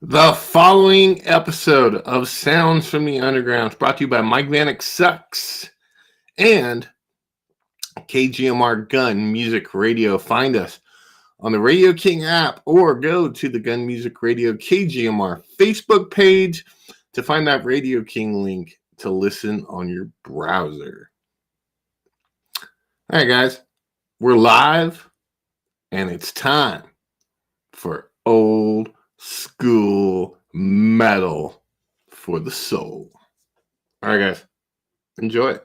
The following episode of Sounds from the Underground is brought to you by Mike Vanek Sucks and KGMR Gun Music Radio. Find us on the Radio King app or go to the Gun Music Radio KGMR Facebook page to find that Radio King link to listen on your browser. All right, guys, we're live and it's time for old school metal for the soul. All right, guys, enjoy it.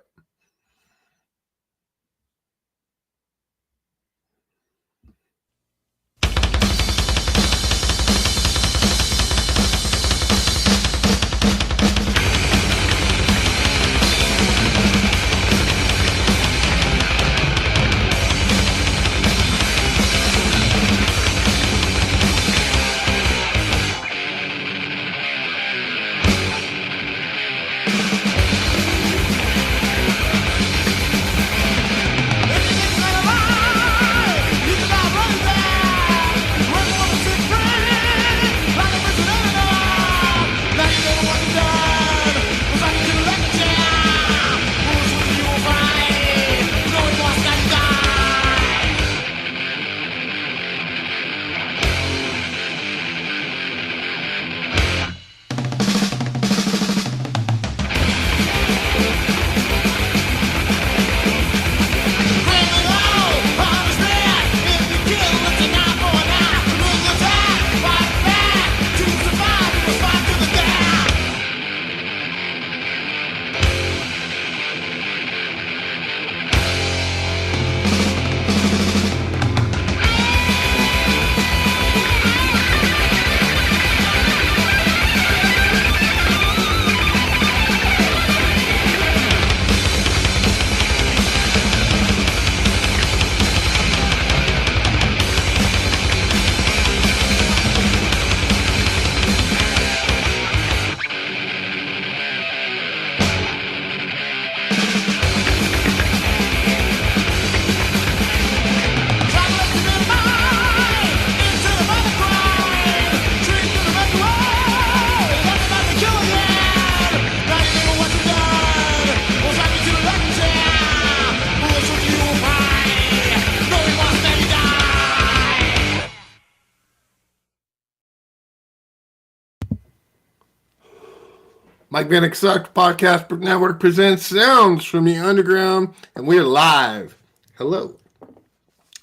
Mike Vanek Sucks Podcast Network presents Sounds from the Underground, and we're live. Hello.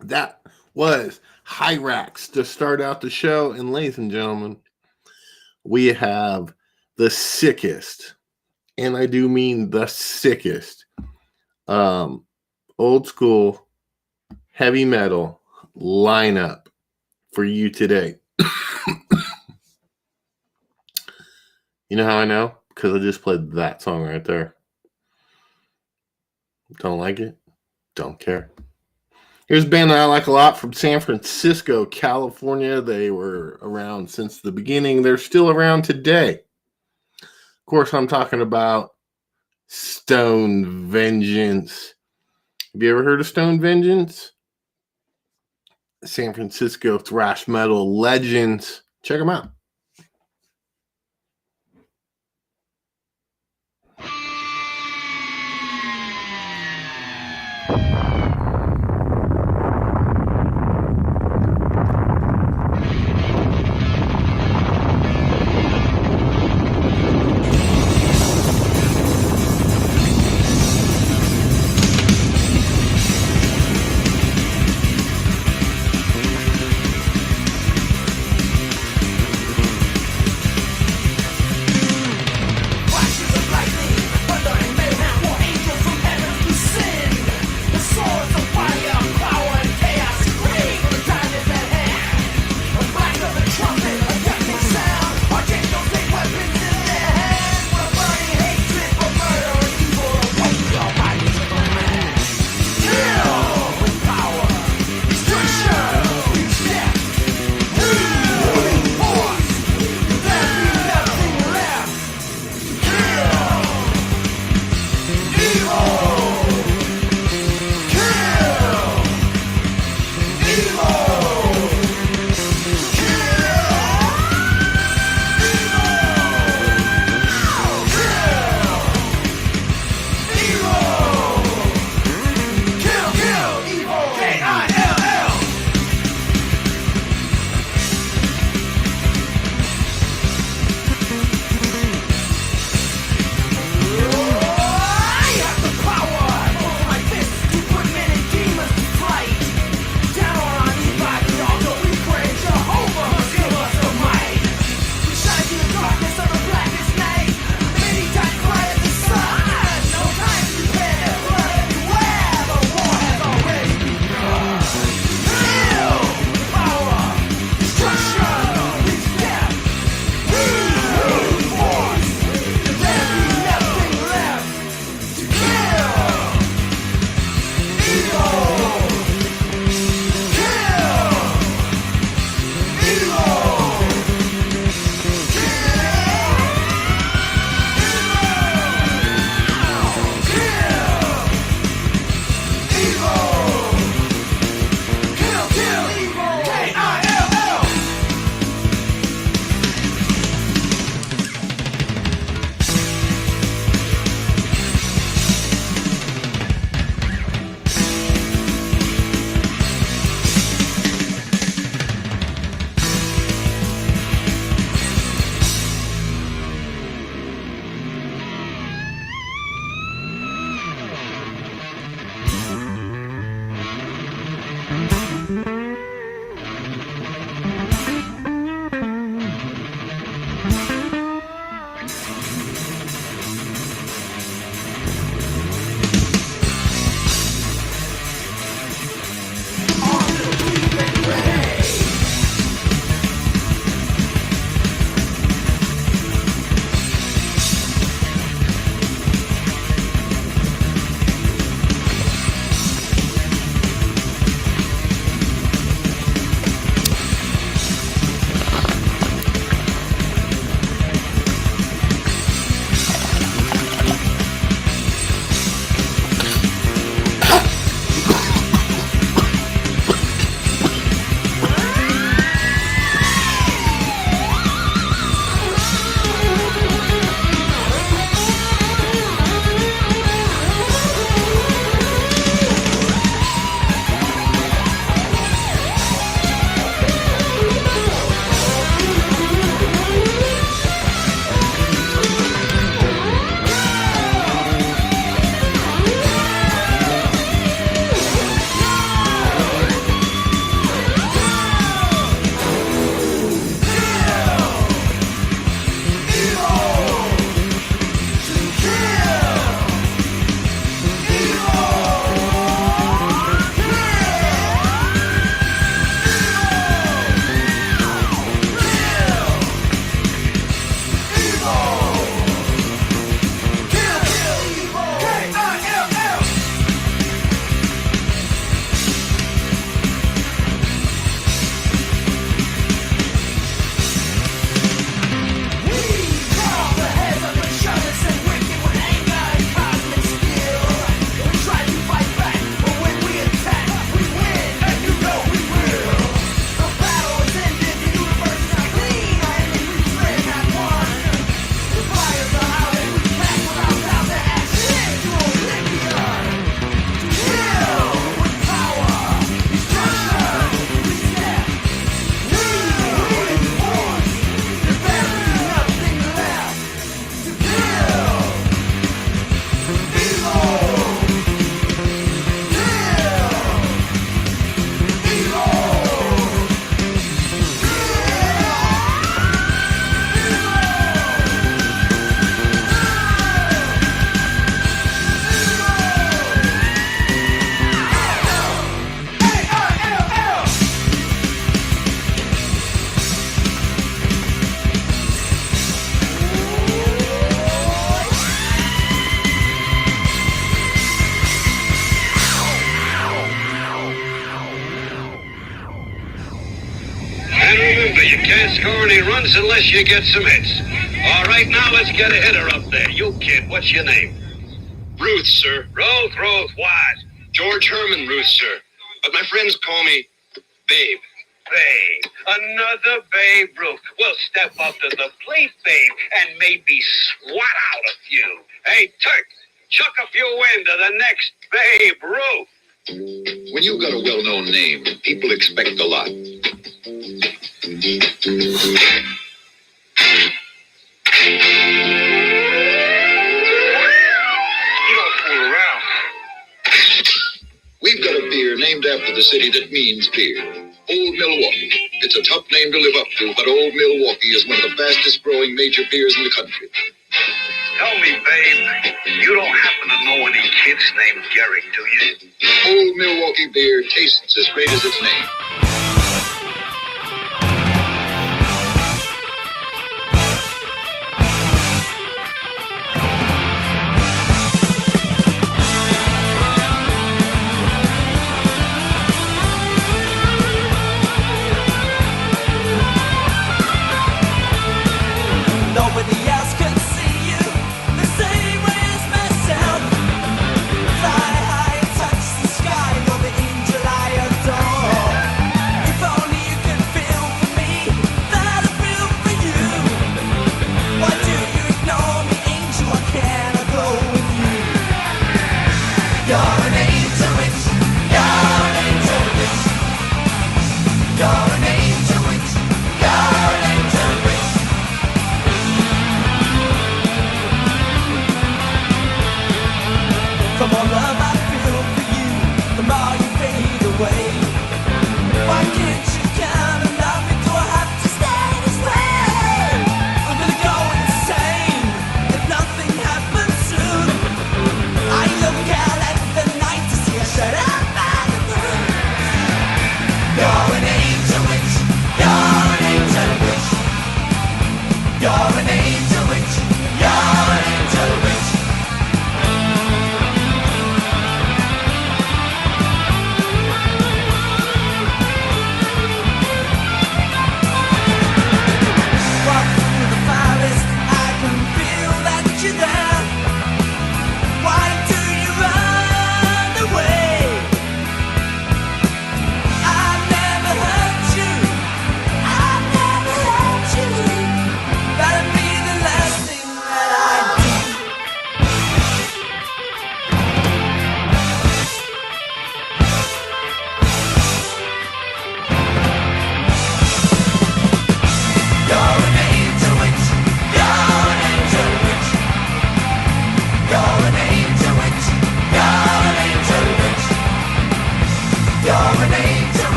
That was Hyrax to start out the show, and ladies and gentlemen, we have the sickest, and I do mean the sickest, old school heavy metal lineup for you today. You know how I know? Because I just played that song right there. Don't like it? Don't care. Here's a band that I like a lot from San Francisco, California. They were around since the beginning. They're still around today. Of course, I'm talking about Stone Vengeance. Have you ever heard of Stone Vengeance? San Francisco thrash metal legends. Check them out. but you can't score any runs unless you get some hits. All right, now let's get a hitter up there. You kid, what's your name? Ruth, sir. Ruth, what? George Herman Ruth, sir. But my friends call me Babe. Babe. Another Babe Ruth. Well, step up to the plate, Babe, and maybe swat out a few. Hey, Turk, chuck a few into the next Babe Ruth. When you've got a well-known name, people expect a lot. We've got a beer named after the city that means beer. Old Milwaukee. It's a tough name to live up to, but Old Milwaukee is one of the fastest growing major beers in the country. Tell me, babe, you don't happen to know any kids named Gary, do you? Old Milwaukee beer tastes as great as its name.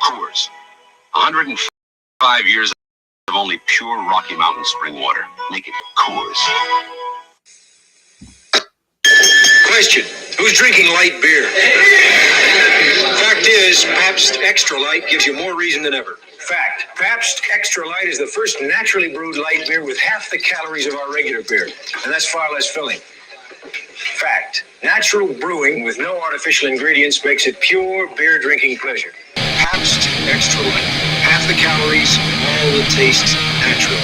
Coors. 105 years of only pure Rocky Mountain spring water. Make it Coors. Question: who's drinking light beer? Fact is, Pabst Extra Light gives you more reason than ever. Fact: Pabst Extra Light is the first naturally brewed light beer with half the calories of our regular beer, and that's far less filling. Fact. Natural brewing with no artificial ingredients makes it pure beer drinking pleasure. Pabst Extra Light. Half the calories, all the taste natural.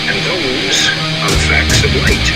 And those are the facts of light.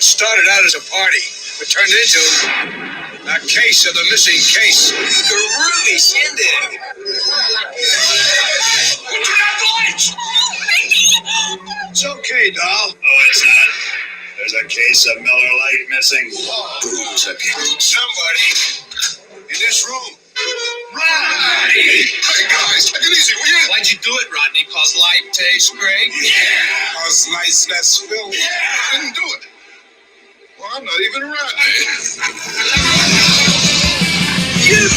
Started out as a party, but turned into a case of the missing case. The really shindig. What you got the lights? It's okay, doll. Oh, it's not. There's a case of Miller Lite missing. Somebody in this room. Rodney! Hey, guys, take it easy, will you? Why'd you do it, Rodney? Cause light tastes great? Yeah! Cause light's less filthy. I didn't do it. Well, I'm not even Rodney. You!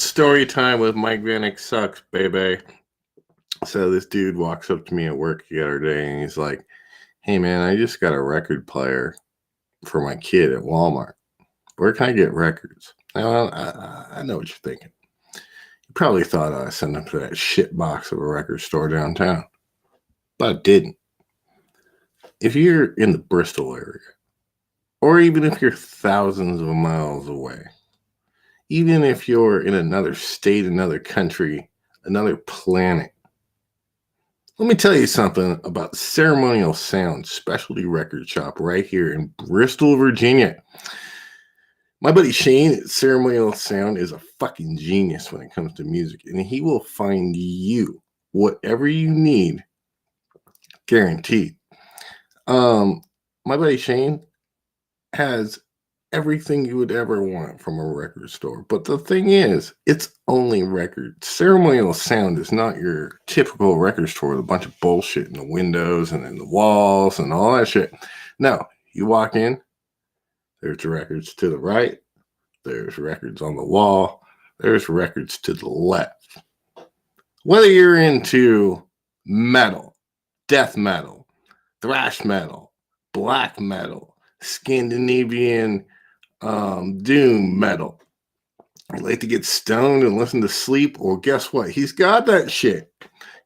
Story time with Mike Vanek sucks, baby. So this dude walks up to me at work the other day and he's like, hey man, I just got a record player for my kid at Walmart. Where can I get records? Now, I know what you're thinking. You probably thought I sent him to that shit box of a record store downtown. But I didn't. If you're in the Bristol area, or even if you're thousands of miles away, even if you're in another state, another country, another planet, let me tell you something about Ceremonial Sound Specialty Record Shop right here in Bristol, Virginia. My buddy Shane at Ceremonial Sound is a fucking genius when it comes to music, and he will find you whatever you need, guaranteed. My buddy Shane has everything you would ever want from a record store. But the thing is, it's only records. Ceremonial Sound is not your typical record store with a bunch of bullshit in the windows and in the walls and all that shit. No, you walk in, there's records to the right, there's records on the wall, there's records to the left. Whether you're into metal, death metal, thrash metal, black metal, Scandinavian doom metal. You like to get stoned and listen to sleep? Well, guess what? He's got that shit.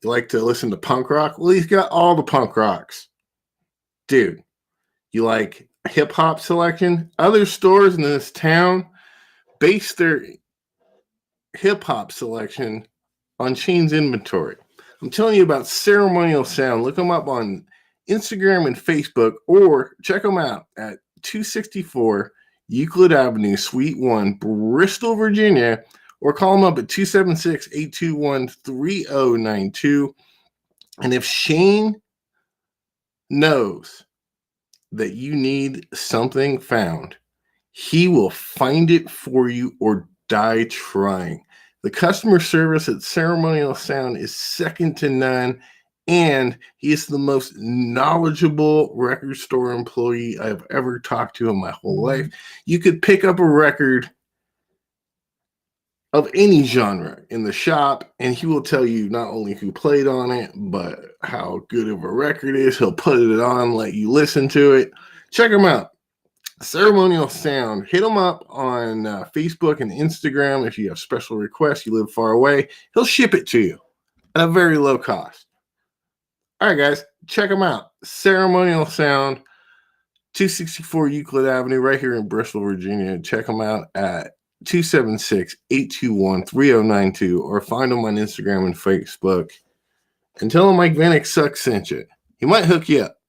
You like to listen to punk rock? Well, he's got all the punk rocks. Dude, you like hip hop selection? Other stores in this town base their hip hop selection on Shane's inventory. I'm telling you about Ceremonial Sound. Look them up on Instagram and Facebook, or check them out at 264 Euclid Avenue, Suite 1, Bristol, Virginia, or call them up at 276-821-3092. And if Shane knows that you need something found, he will find it for you or die trying. The customer service at Ceremonial Sound is second to none, and he is the most knowledgeable record store employee I've ever talked to in my whole life. You could pick up a record of any genre in the shop, and he will tell you not only who played on it, but how good of a record it is. He'll put it on, let you listen to it. Check him out. Ceremonial Sound. Hit him up on Facebook and Instagram. If you have special requests, you live far away, he'll ship it to you at a very low cost. All right, guys, check them out. Ceremonial Sound, 264 Euclid Avenue, right here in Bristol, Virginia. Check them out at 276-821-3092, or find them on Instagram and Facebook. And tell them Mike Vanek sucks sent you. He might hook you up.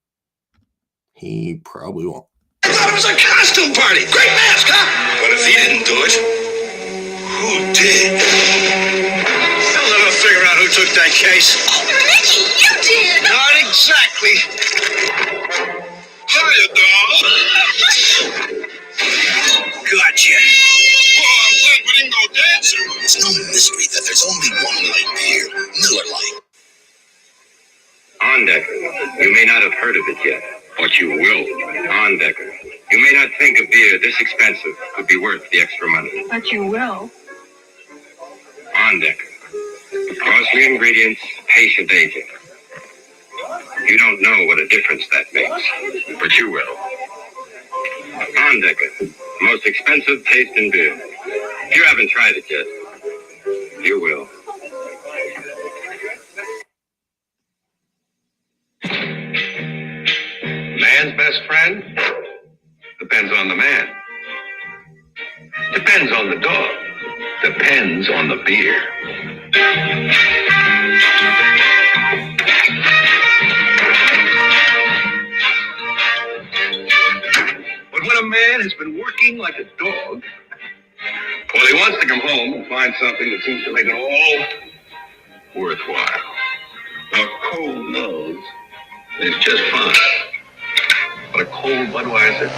He probably won't. I thought it was a costume party. Great mask, huh? But if he didn't do it, who did? They'll never figure out who took that case. Oh, Ricky, you did! Not exactly. Hiya, doll. Gotcha. Oh, I'm glad we didn't go dancing. It's no mystery that there's only one light beer, Miller Lite. Ondecker. You may not have heard of it yet, but you will. Ondecker. You may not think a beer this expensive could be worth the extra money. But you will. Ondecker. Costly ingredients, patient aging. You don't know what a difference that makes, but you will. Ondecker. Most expensive taste in beer. If you haven't tried it yet, you will. Man's best friend? Depends on the man. Depends on the dog. Depends on the beer. But when a man has been working like a dog, well, he wants to come home and find something that seems to make it all worthwhile. A cold nose is just fine. But a cold Budweiser?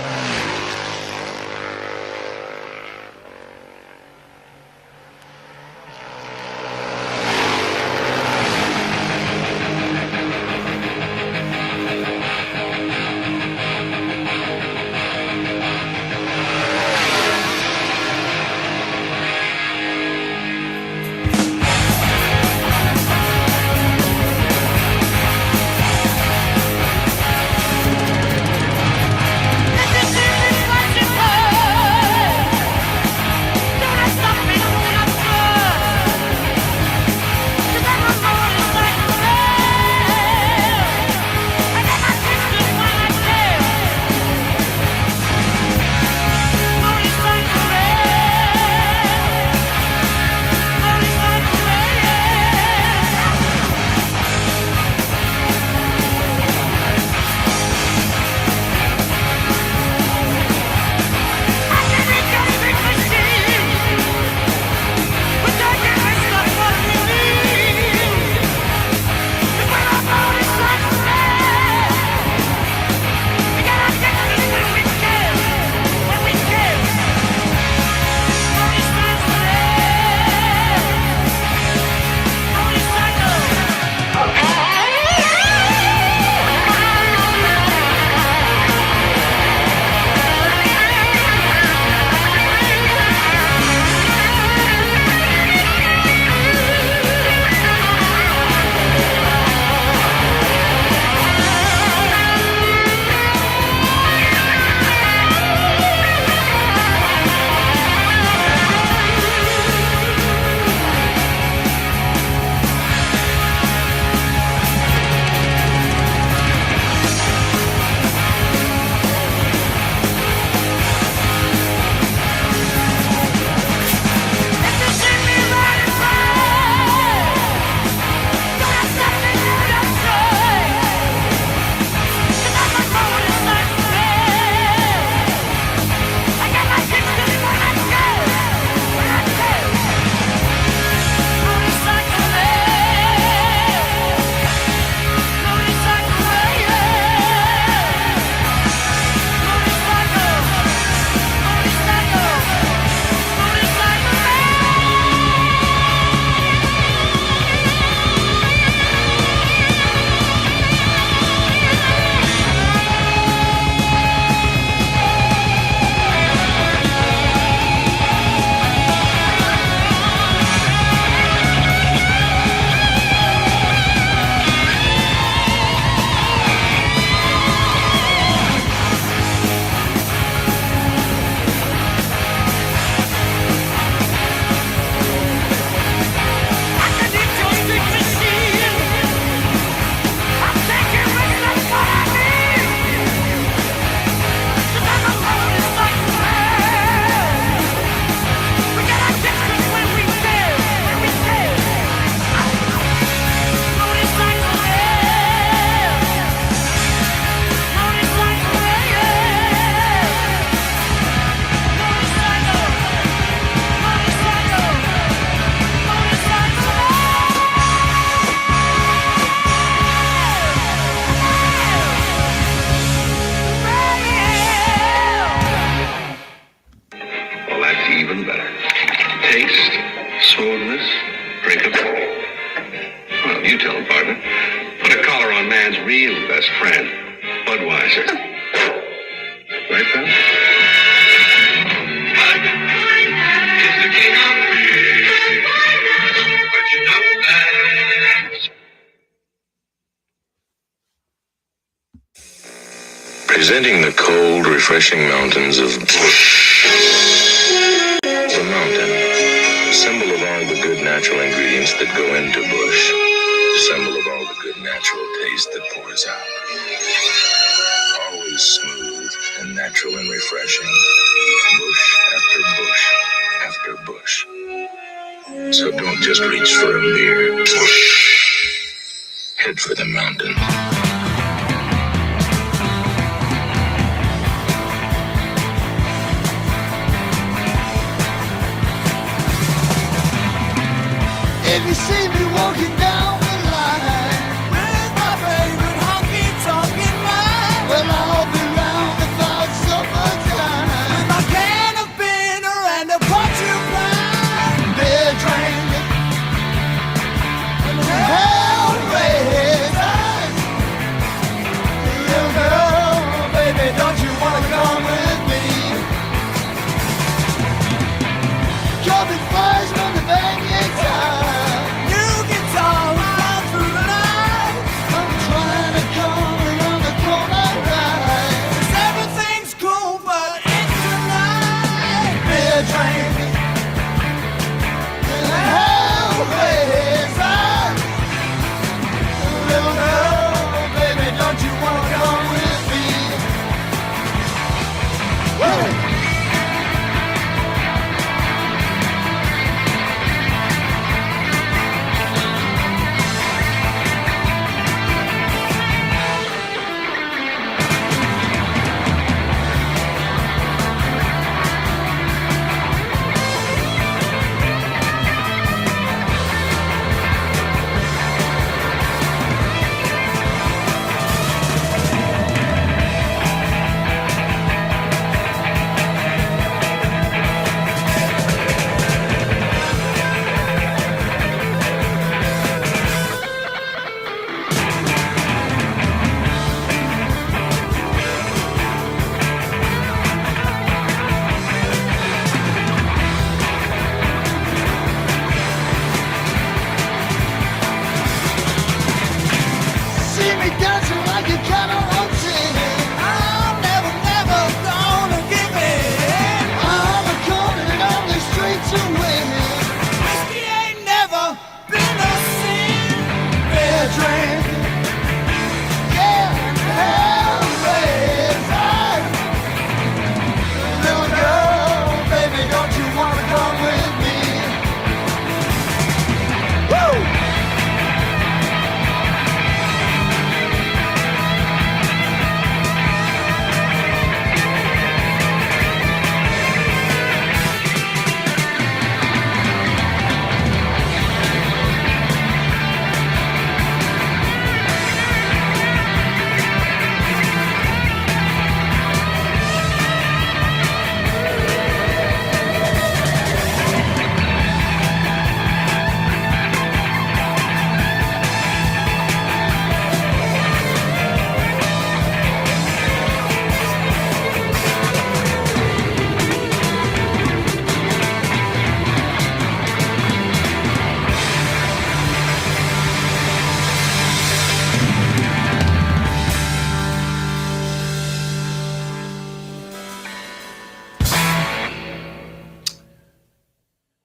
best friend, Budweiser. Right, pal? Budweiser is the king of beer. But you know that. Presenting the cold, refreshing mountains of Bush. The mountain, symbol of all the good natural ingredients that go into Bush. Symbol of all the good natural taste that pours out. Always smooth and natural and refreshing. Bush after bush after bush. So don't just reach for a beer. Bush. Head for the mountains. If you see me walking down the line with my favorite honky-tonkin' mind, well, I'll be round about summertime with my can of bitter and a porcupine. Beer drinking and a hellraiser. Little girl, baby, don't you wanna come with me? Coming fast on the banging time.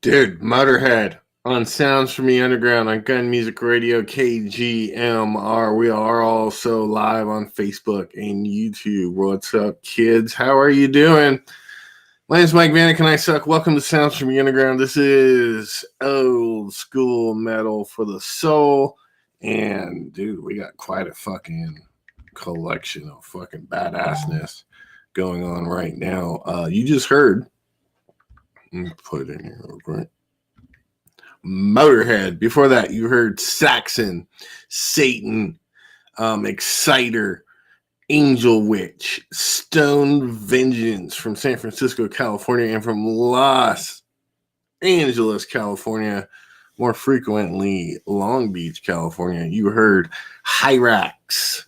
Dude, Motorhead on Sounds from the Underground on Gun Music Radio KGMR. We are also live on Facebook and YouTube. What's up, kids? How are you doing? My name is Mike Vanek and I suck. Welcome to Sounds from the Underground. This is old school metal for the soul. And, dude, we got quite a fucking collection of fucking badassness going on right now. You just heard. Let me put it in here real quick. Motorhead. Before that, you heard Saxon, Satan, Exciter, Angel Witch, Stone Vengeance from San Francisco, California, and from Los Angeles, California, more frequently Long Beach, California. You heard Hyrax,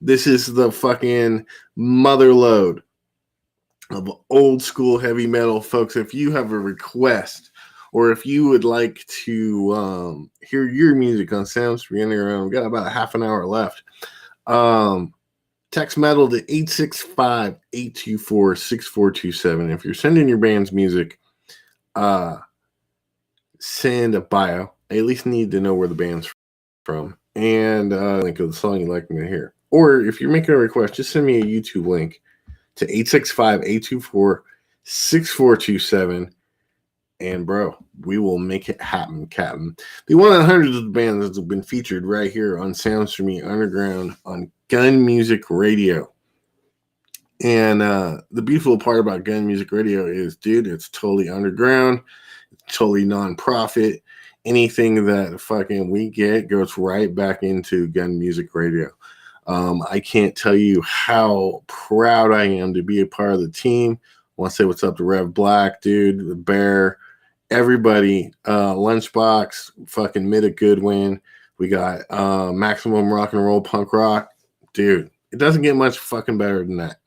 This is the fucking mother lode of old school heavy metal, folks. If you have a request or if you would like to hear your music on Sounds for Underground, we've got about half an hour left. Text metal to 865-824-6427. If you're sending your band's music, send a bio. I at least need to know where the band's from and link of the song you'd like me to hear. Or if you're making a request, just send me a YouTube link to 865-824-6427. And bro, we will make it happen, Captain. The one of hundreds of bands that have been featured right here on Sounds For Me Underground on Gun Music Radio. And the beautiful part about Gun Music Radio is, dude, it's totally underground, it's totally non-profit. Anything that fucking we get goes right back into Gun Music Radio. I can't tell you how proud I am to be a part of the team. I want to say what's up to Rev Black, dude, the Bear, everybody, Lunchbox, fucking Mida Goodwin. We got Maximum Rock and Roll Punk Rock. Dude, it doesn't get much fucking better than that.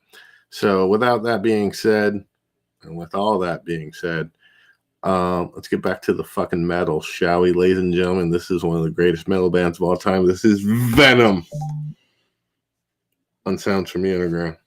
So without that being said, and with all that being said, let's get back to the fucking metal, shall we, ladies and gentlemen? This is one of the greatest metal bands of all time. This is Venom on Sounds For Me Underground.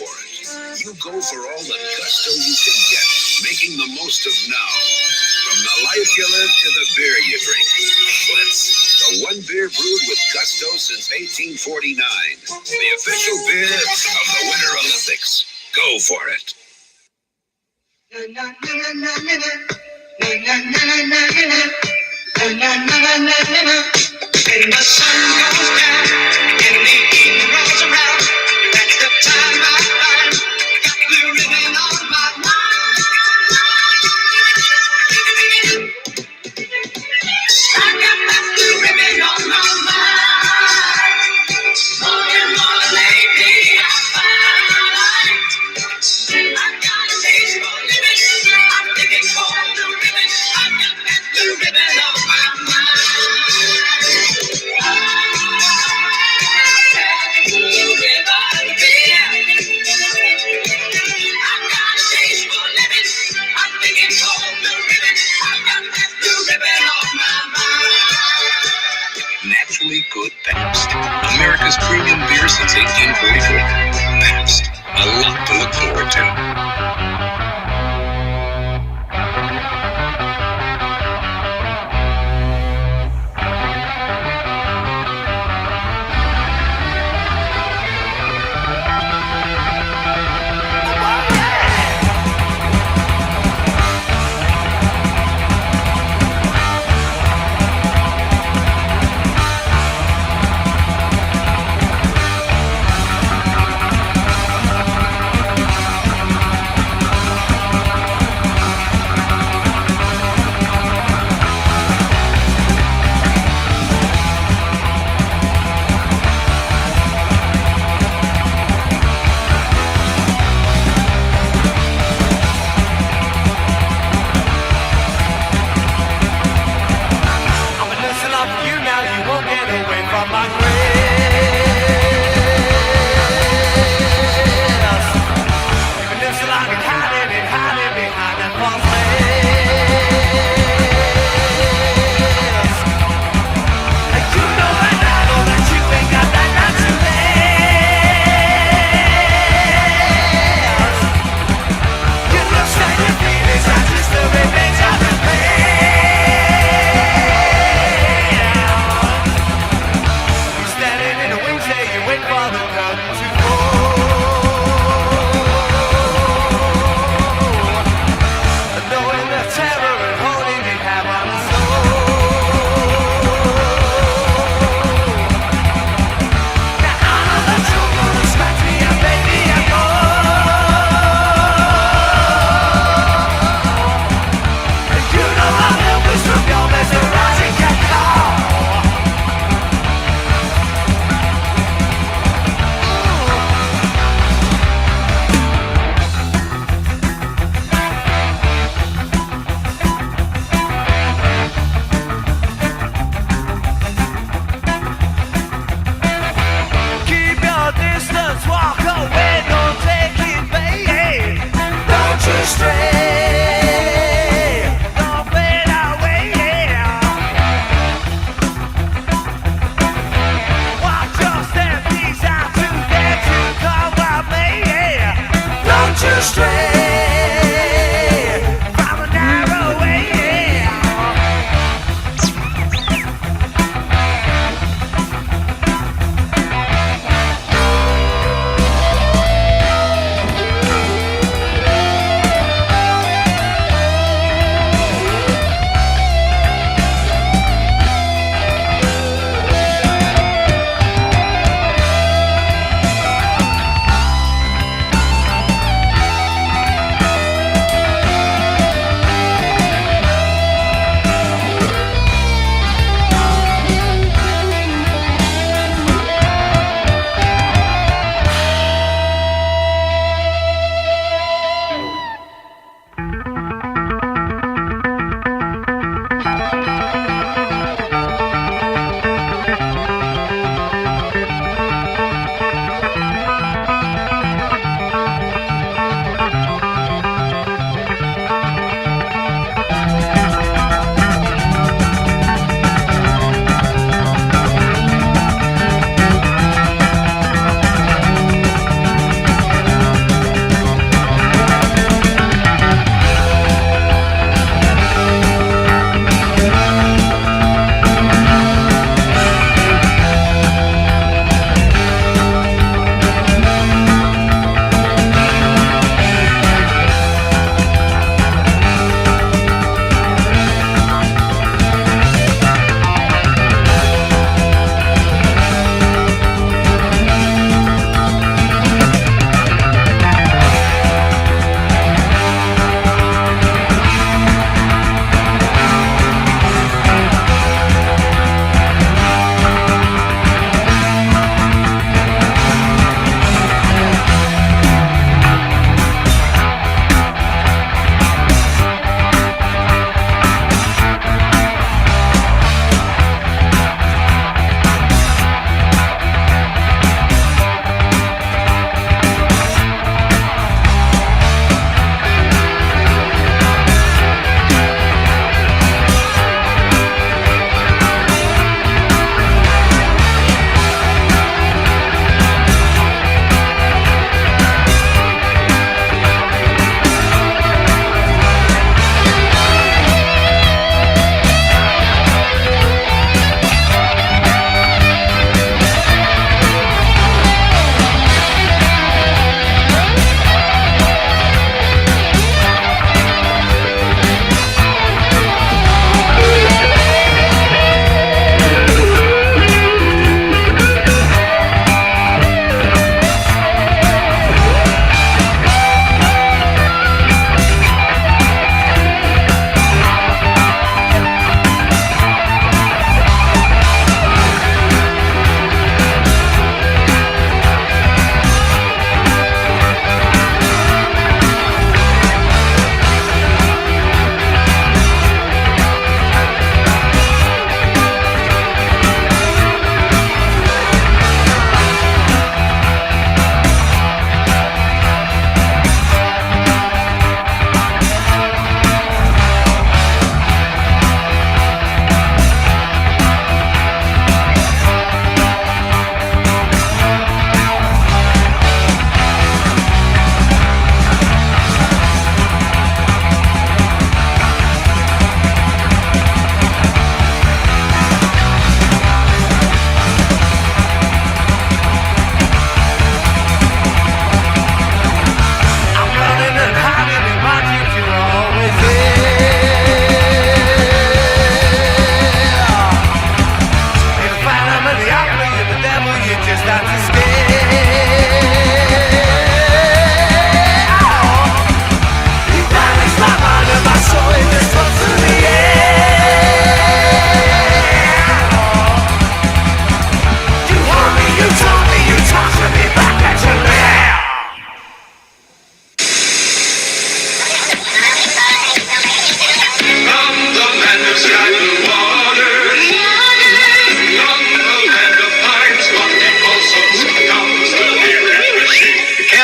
for it. You go for all the gusto you can get, making the most of now. From the life you live to the beer you drink. Schlitz, the one beer brewed with gusto since 1849. The official beer of the Winter Olympics. Go for it. When the sun goes down and the evening rolls around, that's the time I find got blue ribbon on my mind. I got that blue ribbon on my mind. More and more lately I find I got a taste for living. I'm thinking for blue ribbon. I got that blue ribbon on my mind. Naturally good Pabst. America's premium beer since 1844. Pabst. A lot to look forward to.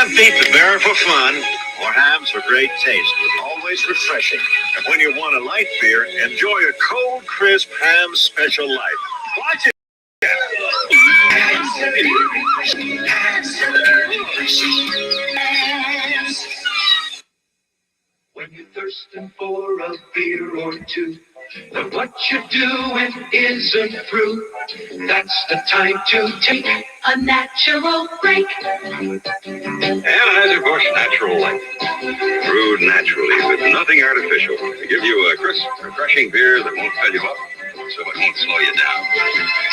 can't beat the beer for fun or hams for great taste. Always refreshing. And when you want a light beer, enjoy a cold, crisp ham special light. Watch it. When you're thirsting for a beer or two, but what you're doing isn't through, that's the time to take a natural break. Anheuser-Busch Natural Light. Brewed naturally with nothing artificial to give you a crisp, refreshing beer that won't fill you up, so it won't slow you down.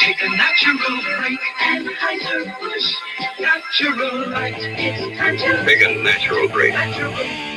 Take a natural break, Anheuser-Busch Natural Light. It's time to Take a natural break. natural.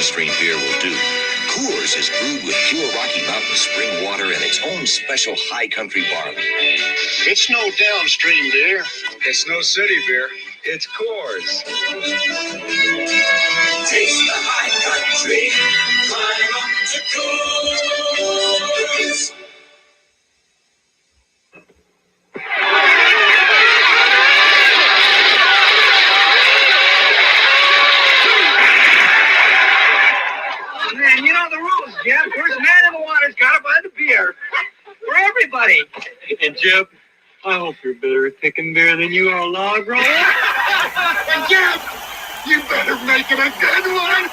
downstream beer will do. Coors is brewed with pure Rocky Mountain spring water and its own special high country barley. It's no downstream beer. It's no city beer. It's Coors. Taste the high country. Climb up to Coors. Man, you know the rules, Jim. First man in the water's got to buy the beer. For everybody. And Jim, I hope you're better at picking beer than you are a log roller. And Jim, you better make it a good one.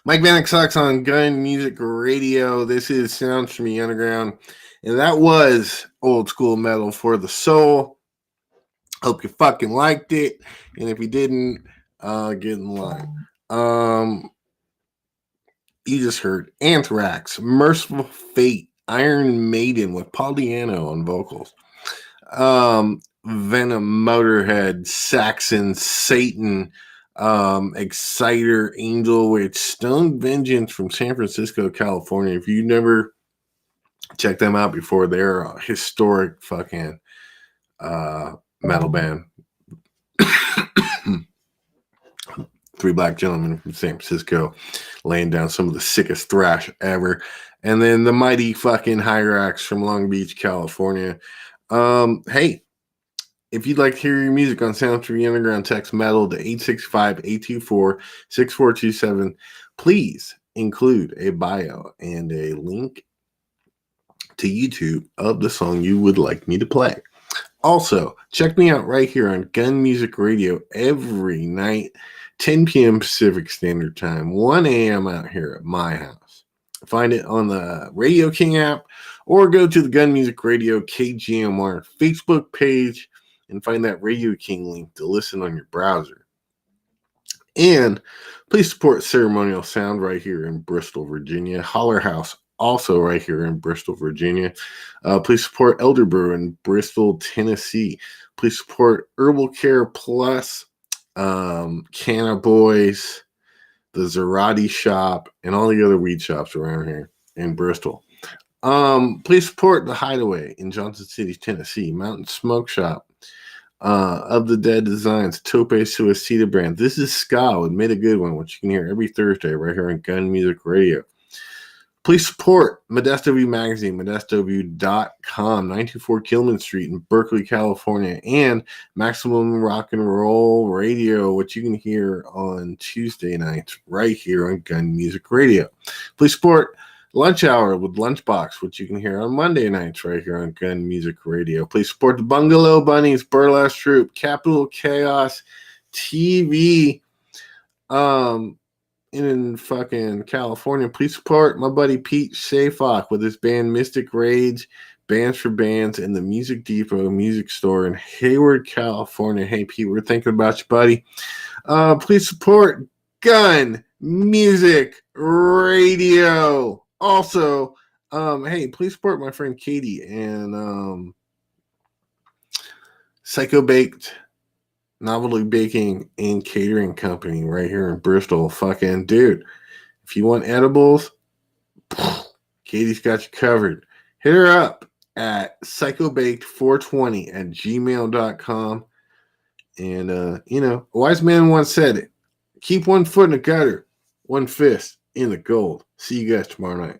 Mike Vanek sucks on Gun Music Radio. This is Sounds from the Underground. And that was Old School Metal for the Soul. Hope you fucking liked it. And if you didn't, get in line. You just heard Anthrax, Merciful Fate, Iron Maiden with Paul Di'Anno on vocals. Venom, Motorhead, Saxon, Satan, Exciter, Angel Witch, Stone Vengeance from San Francisco, California. If you never checked them out before, they're a historic fucking metal band. Three black gentlemen from San Francisco laying down some of the sickest thrash ever. And then the mighty fucking Hyrax from Long Beach, California. Hey, if you'd like to hear your music on Sound from the Underground, text metal to 865-824-6427. Please include a bio and a link to YouTube of the song you would like me to play. Also, check me out right here on Gun Music Radio every night, 10 p.m. Pacific Standard Time, 1 a.m. out here at my house. Find it on the Radio King app or go to the Gun Music Radio KGMR Facebook page and find that Radio King link to listen on your browser. And please support Ceremonial Sound right here in Bristol, Virginia. Holler House, also right here in Bristol, Virginia. Please support Elder Brew in Bristol, Tennessee. Please support Herbal Care Plus, Canna Boys, the Zerati Shop, and all the other weed shops around here in Bristol. Please support The Hideaway in Johnson City, Tennessee. Mountain Smoke Shop, Of the Dead Designs, Topest Suicida brand. This is ska with Made a Good One, which you can hear every Thursday right here on Gun Music Radio. Please support Modesto View Magazine, ModestoView.com, 924 Gilman Street in Berkeley, California, and Maximum Rock and Roll Radio, which you can hear on Tuesday nights right here on Gun Music Radio. Please support Lunch Hour with Lunchbox, which you can hear on Monday nights right here on Gun Music Radio. Please support the Bungalow Bunnies, Burlesque Troupe, Capital Chaos TV, in fucking California. Please support my buddy Pete Shafok with his band Mystic Rage, Bands for Bands, and the Music Depot Music Store in Hayward, California. Hey, Pete, we're thinking about you, buddy. Please support Gun Music Radio. Also, hey, please support my friend Katie and Psycho Baked Novelty Baking and Catering Company right here in Bristol. Fucking dude, if you want edibles, Katie's got you covered. Hit her up at psychobaked420@gmail.com. And, a wise man once said it. Keep one foot in the gutter, one fist in the gold. See you guys tomorrow night.